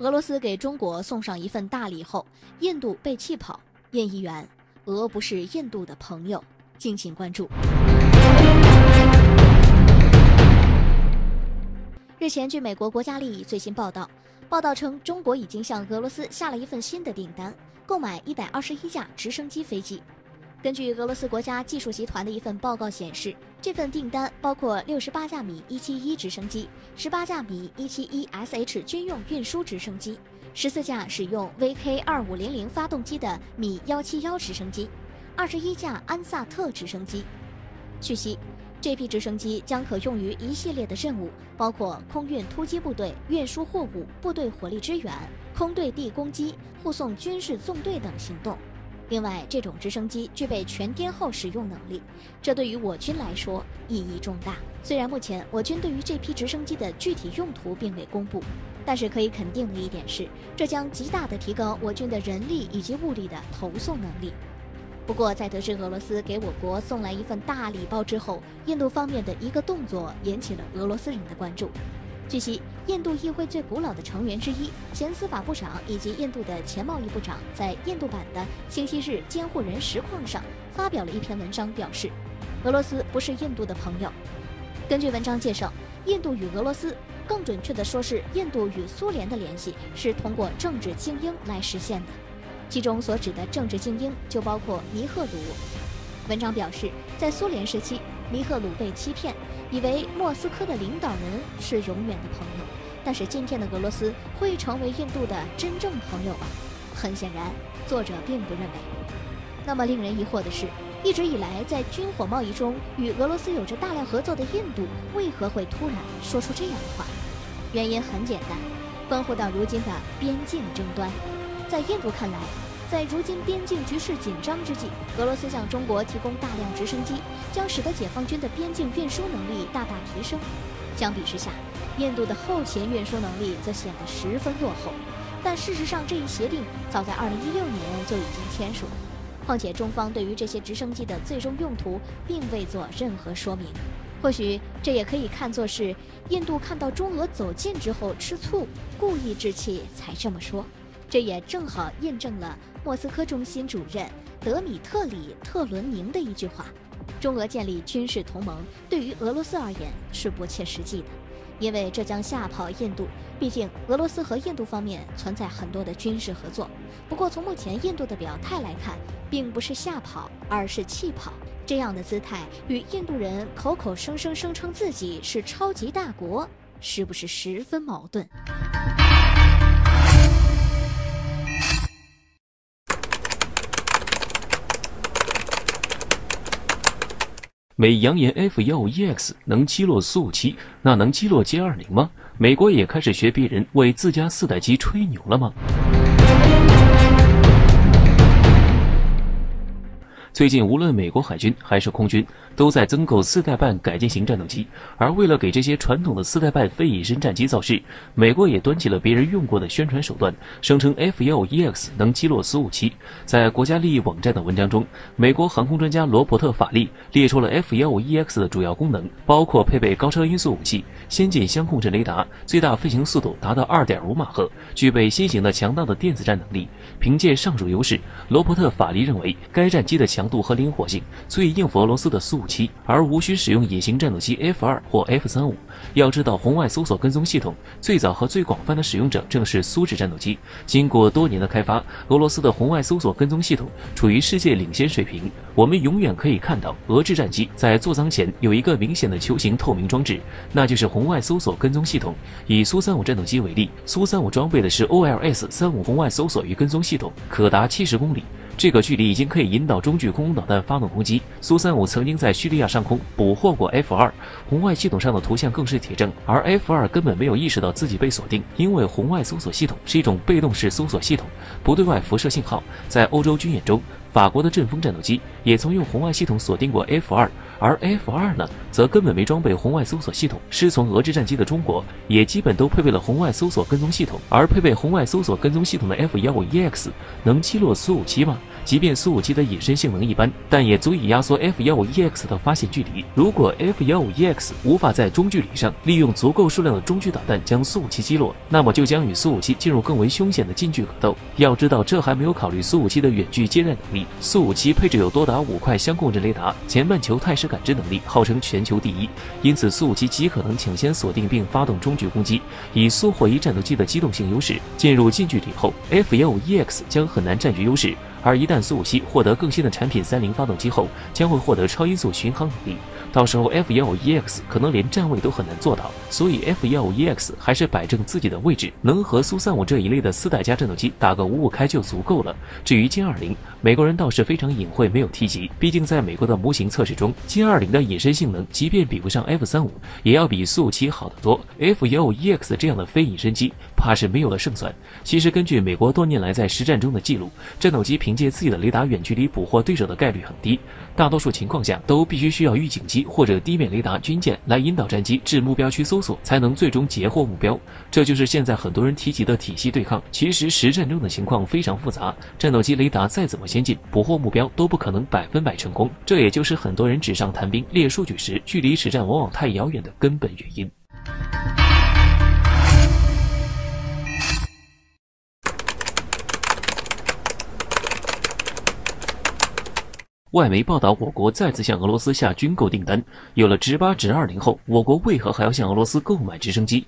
俄罗斯给中国送上一份大礼后，印度被气跑。印议员，俄不是印度的朋友，敬请关注。日前，据美国国家利益最新报道称，中国已经向俄罗斯下了一份新的订单，购买121架直升机飞机。根据俄罗斯国家技术集团的一份报告显示，这份订单包括68架米171直升机、18架米171SH 军用运输直升机、14架使用 VK2500 发动机的米171直升机、21架安萨特直升机。据悉，这批直升机将可用于一系列的任务，包括空运突击部队、运输货物、部队火力支援、空对地攻击、护送军事纵队等行动。另外，这种直升机具备全天候使用能力，这对于我军来说意义重大。虽然目前我军对于这批直升机的具体用途并未公布，但是可以肯定的一点是，这将极大地提高我军的人力以及物力的投送能力。不过，在得知俄罗斯给我国送来一份大礼包之后，印度方面的一个动作引起了俄罗斯人的关注。据悉，印度议会最古老的成员之一、前司法部长以及印度的前贸易部长在印度版的星期日监护人实况上发表了一篇文章，表示俄罗斯不是印度的朋友。根据文章介绍，印度与俄罗斯，更准确地说是印度与苏联的联系是通过政治精英来实现的，其中所指的政治精英就包括尼赫鲁。文章表示，在苏联时期，尼赫鲁被欺骗，以为莫斯科的领导人是永远的朋友，但是今天的俄罗斯会成为印度的真正朋友吗？很显然，作者并不认为。那么令人疑惑的是，一直以来在军火贸易中与俄罗斯有着大量合作的印度，为何会突然说出这样的话？原因很简单，关乎到如今的边境争端。在印度看来，在如今边境局势紧张之际，俄罗斯向中国提供大量直升机，将使得解放军的边境运输能力大大提升。相比之下，印度的后勤运输能力则显得十分落后。但事实上，这一协定早在2016年就已经签署了。况且中方对于这些直升机的最终用途并未做任何说明。或许这也可以看作是印度看到中俄走近之后吃醋，故意置气才这么说。这也正好印证了莫斯科中心主任德米特里·特伦宁的一句话：中俄建立军事同盟对于俄罗斯而言是不切实际的，因为这将吓跑印度。毕竟俄罗斯和印度方面存在很多的军事合作。不过从目前印度的表态来看，并不是吓跑，而是气跑。这样的姿态与印度人口口声声声称自己是超级大国，是不是十分矛盾？美扬言 F-15EX 能击落苏57，那能击落歼-20吗？美国也开始学别人为自家4代机吹牛了吗？最近，无论美国海军还是空军，都在增购4代半改进型战斗机。而为了给这些传统的4代半飞隐身战机造势，美国也端起了别人用过的宣传手段，声称 F-15EX 能击落苏57。在国家利益网站的文章中，美国航空专家罗伯特·法利列出了 F-15EX 的主要功能，包括配备高超音速武器、先进相控阵雷达、最大飞行速度达到 2.5 马赫，具备新型的强大的电子战能力。凭借上述优势，罗伯特·法利认为该战机的强度和灵活性足以应付俄罗斯的苏57，而无需使用隐形战斗机 F-2 或 F-35。要知道，红外搜索跟踪系统最早和最广泛的使用者正是苏制战斗机。经过多年的开发，俄罗斯的红外搜索跟踪系统处于世界领先水平。我们永远可以看到俄制战机在座舱前有一个明显的球形透明装置，那就是红外搜索跟踪系统。以苏35战斗机为例，苏35装备的是 OLS-35 红外搜索与跟踪系统，可达70公里。这个距离已经可以引导中距空导弹发动攻击。苏35曾经在叙利亚上空捕获过 F-2， 红外系统上的图像更是铁证。而 F-2 根本没有意识到自己被锁定，因为红外搜索系统是一种被动式搜索系统，不对外辐射信号。在欧洲军演中，法国的阵风战斗机也曾用红外系统锁定过 F2，而 F2呢，则根本没装备红外搜索系统。师从俄制战机的中国，也基本都配备了红外搜索跟踪系统。而配备红外搜索跟踪系统的 F-15EX 能击落苏57吗？即便苏57的隐身性能一般，但也足以压缩 F-15EX 的发现距离。如果 F-15EX 无法在中距离上利用足够数量的中距导弹将苏57击落，那么就将与苏57进入更为凶险的近距格斗。要知道，这还没有考虑苏57的远距接战能力。苏57配置有多达5块相控阵雷达，前半球态势感知能力号称全球第一，因此苏57极可能抢先锁定并发动中距攻击，以苏霍伊战斗机的机动性优势进入近距离后 ，F-15EX 将很难占据优势。而一旦苏57获得更新的产品30发动机后，将会获得超音速巡航能力，到时候 F-15EX 可能连站位都很难做到。所以 F-15EX 还是摆正自己的位置，能和苏35这一类的4代加战斗机打个5五开就足够了。至于歼20，美国人倒是非常隐晦，没有提及。毕竟在美国的模型测试中，歼20的隐身性能即便比不上 F-35，也要比苏57好得多。F-15EX 这样的非隐身机，怕是没有了胜算。其实根据美国多年来在实战中的记录，战斗机凭借自己的雷达远距离捕获对手的概率很低，大多数情况下都必须需要预警机或者地面雷达、军舰来引导战机至目标区搜索，才能最终截获目标。这就是现在很多人提及的体系对抗。其实实战中的情况非常复杂，战斗机雷达再怎么先进，捕获目标都不可能100%成功。这也就是很多人纸上谈兵、列数据时，距离实战往往太遥远的根本原因。外媒报道，我国再次向俄罗斯下军购订单。有了直8、直20后，我国为何还要向俄罗斯购买直升机？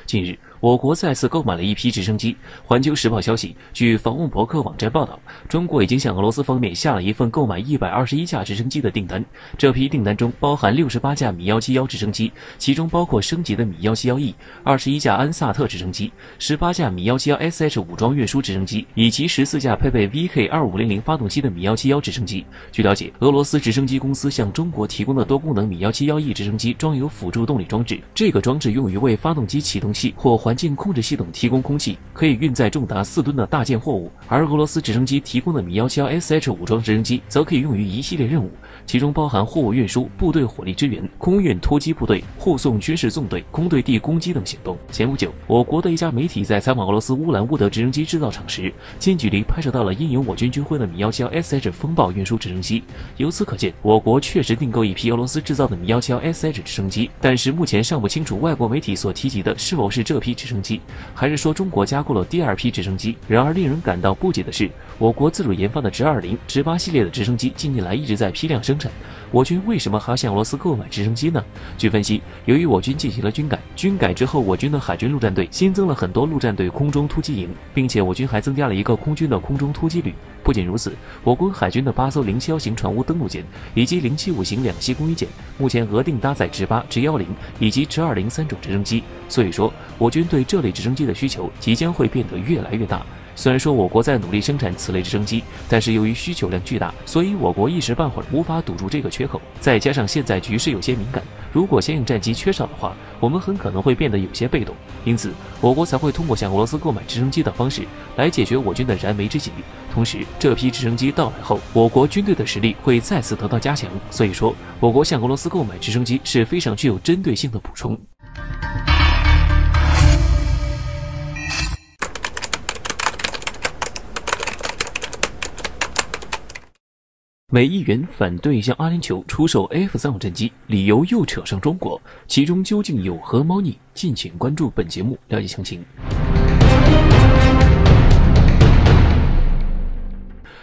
近日，我国再次购买了一批直升机。环球时报消息，据访问博客网站报道，中国已经向俄罗斯方面下了一份购买121架直升机的订单。这批订单中包含68架米171直升机，其中包括升级的米171E、21架安萨特直升机、18架米171SH 武装运输直升机，以及14架配备 VK2500 发动机的米171直升机。据了解，俄罗斯直升机公司向中国提供的多功能米171E直升机装有辅助动力装置，这个装置用于为发动机启动器或环境控制系统提供空气，可以运载重达4吨的大件货物。而俄罗斯直升机提供的米171SH 武装直升机则可以用于一系列任务，其中包含货物运输、部队火力支援、空运突击部队、护送军事纵队、空对地攻击等行动。前不久，我国的一家媒体在采访俄罗斯乌兰乌德直升机制造厂时，近距离拍摄到了印有我军军徽的米171SH 风暴运输直升机。由此可见，我国确实订购一批俄罗斯制造的米171SH 直升机，但是目前尚不清楚外国媒体所提及的是否是这批直升机，还是说中国加购了第2批直升机。然而令人感到不解的是，我国自主研发的直20、直8系列的直升机近年来一直在批量生产，我军为什么还要向俄罗斯购买直升机呢？据分析，由于我军进行了军改之后，我军的海军陆战队新增了很多陆战队空中突击营，并且我军还增加了一个空军的空中突击旅。不仅如此，我国海军的8艘071型船坞登陆舰以及075型两栖攻击舰，目前额定搭载直8、直10以及直20 3种直升机。所以说，我军对这类直升机的需求即将会变得越来越大。虽然说我国在努力生产此类直升机，但是由于需求量巨大，所以我国一时半会儿无法堵住这个缺口。再加上现在局势有些敏感，如果相应战机缺少的话，我们很可能会变得有些被动。因此，我国才会通过向俄罗斯购买直升机的方式来解决我军的燃眉之急。同时，这批直升机到来后，我国军队的实力会再次得到加强。所以说，我国向俄罗斯购买直升机是非常具有针对性的补充。美议员反对向阿联酋出售 F-35战机，理由又扯上中国，其中究竟有何猫腻？敬请关注本节目，了解详情。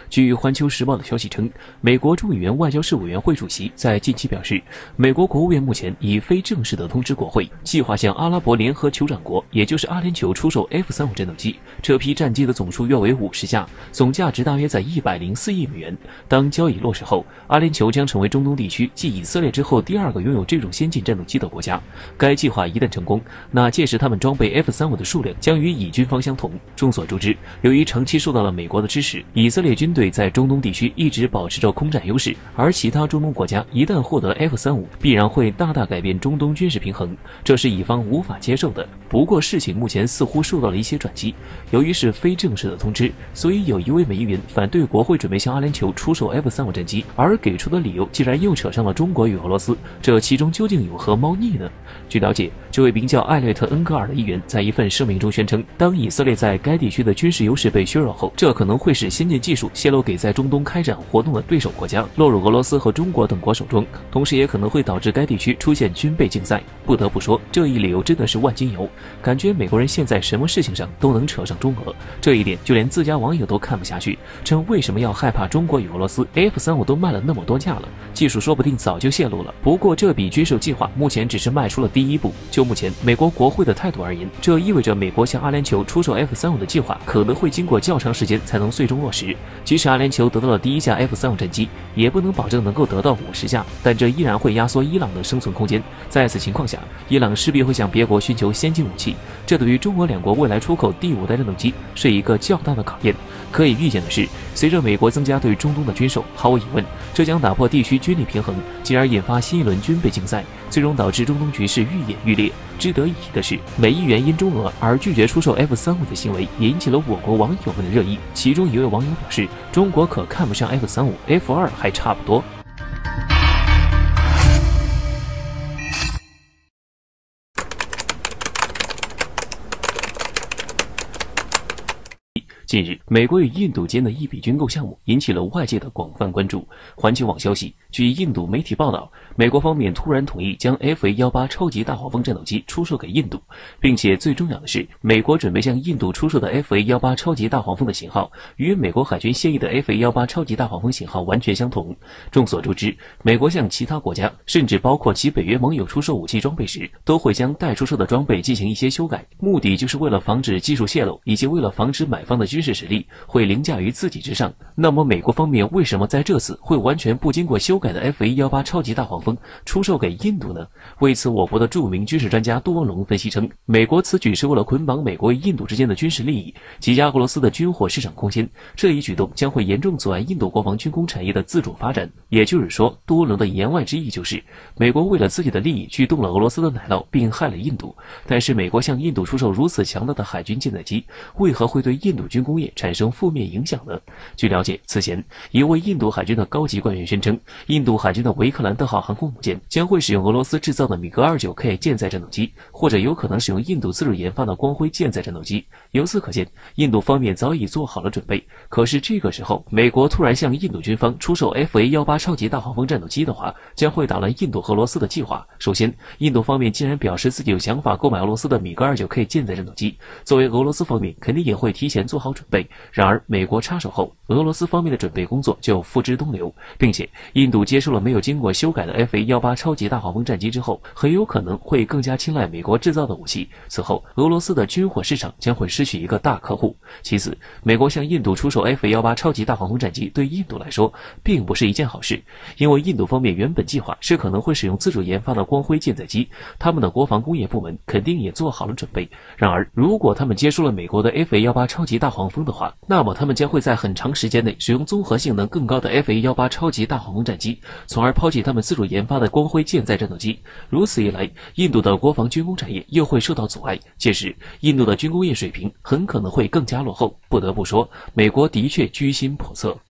据《环球时报》的消息称，美国众议院外交事委员会主席在近期表示，美国国务院目前以非正式的通知国会，计划向阿拉伯联合酋长国，也就是阿联酋出售 F-35战斗机。这批战机的总数约为50架，总价值大约在104亿美元。当交易落实后，阿联酋将成为中东地区继以色列之后第2个拥有这种先进战斗机的国家。该计划一旦成功，那届时他们装备 F-35的数量将与以军方相同。众所周知，由于长期受到了美国的支持，以色列军队队在中东地区一直保持着空战优势，而其他中东国家一旦获得 F-35，必然会大大改变中东军事平衡，这是以方无法接受的。不过事情目前似乎受到了一些转机，由于是非正式的通知，所以有一位美议员反对国会准备向阿联酋出售 F-35战机，而给出的理由竟然又扯上了中国与俄罗斯，这其中究竟有何猫腻呢？据了解，这位名叫艾略特·恩格尔的议员在一份声明中宣称，当以色列在该地区的军事优势被削弱后，这可能会使先进技术泄露给在中东开展活动的对手国家，落入俄罗斯和中国等国手中，同时也可能会导致该地区出现军备竞赛。不得不说，这一理由真的是万金油，感觉美国人现在什么事情上都能扯上中俄，这一点就连自家网友都看不下去，称为什么要害怕中国与俄罗斯 F-35都卖了那么多架了，技术说不定早就泄露了。不过这笔军售计划目前只是迈出了第一步，就目前美国国会的态度而言，这意味着美国向阿联酋出售 F-35的计划可能会经过较长时间才能最终落实。即使阿联酋得到了第一架 F-35战机，也不能保证能够得到50架，但这依然会压缩伊朗的生存空间。在此情况下，伊朗势必会向别国寻求先进武器，这对于中俄两国未来出口第5代战斗机是一个较大的考验。可以预见的是，随着美国增加对中东的军售，毫无疑问，这将打破地区军力平衡，进而引发新一轮军备竞赛，最终导致中东局势愈演愈烈。值得一提的是，美议员因中俄而拒绝出售 F-35的行为也引起了我国网友们的热议。其中一位网友表示，中国可看不上 F-35， F-2还差不多。近日，美国与印度间的一笔军购项目引起了外界的广泛关注。环球网消息，据印度媒体报道，美国方面突然同意将 FA-18超级大黄蜂战斗机出售给印度，并且最重要的是，美国准备向印度出售的 FA-18超级大黄蜂的型号与美国海军现役的 FA-18超级大黄蜂型号完全相同。众所周知，美国向其他国家，甚至包括其北约盟友出售武器装备时，都会将待出售的装备进行一些修改，目的就是为了防止技术泄露，以及为了防止买方的军事实力会凌驾于自己之上。那么美国方面为什么在这次会完全不经过修改的 FA-18超级大黄蜂出售给印度呢？为此，我国的著名军事专家多龙分析称，美国此举是为了捆绑美国与印度之间的军事利益，挤压俄罗斯的军火市场空间，这一举动将会严重阻碍印度国防军工产业的自主发展。也就是说，多龙的言外之意就是，美国为了自己的利益去动了俄罗斯的奶酪，并害了印度。但是美国向印度出售如此强大的海军舰载机，为何会对印度军工业产生负面影响呢？据了解，此前一位印度海军的高级官员宣称，印度海军的维克兰特号航空母舰将会使用俄罗斯制造的米格29K 舰载战斗机，或者有可能使用印度自主研发的光辉舰载战斗机。由此可见，印度方面早已做好了准备。可是这个时候，美国突然向印度军方出售 FA-18超级大黄蜂战斗机的话，将会打乱印度和俄罗斯的计划。首先，印度方面竟然表示自己有想法购买俄罗斯的米格29K 舰载战斗机，作为俄罗斯方面肯定也会提前做好准备。然而美国插手后，俄罗斯方面的准备工作就付之东流，并且印度接受了没有经过修改的 FA-18超级大黄蜂战机之后，很有可能会更加青睐美国制造的武器。此后，俄罗斯的军火市场将会失去一个大客户。其次，美国向印度出售 FA-18超级大黄蜂战机对印度来说并不是一件好事，因为印度方面原本计划是可能会使用自主研发的光辉舰载机，他们的国防工业部门肯定也做好了准备。然而，如果他们接收了美国的 FA-18超级大黄蜂的话，那么他们将会在很长时间内使用综合性能更高的 FA-18超级大黄蜂战机，从而抛弃他们自主研发的光辉舰载战斗机。如此一来，印度的国防军工产业又会受到阻碍，届时印度的军工业水平很可能会更加落后。不得不说，美国的确居心叵测。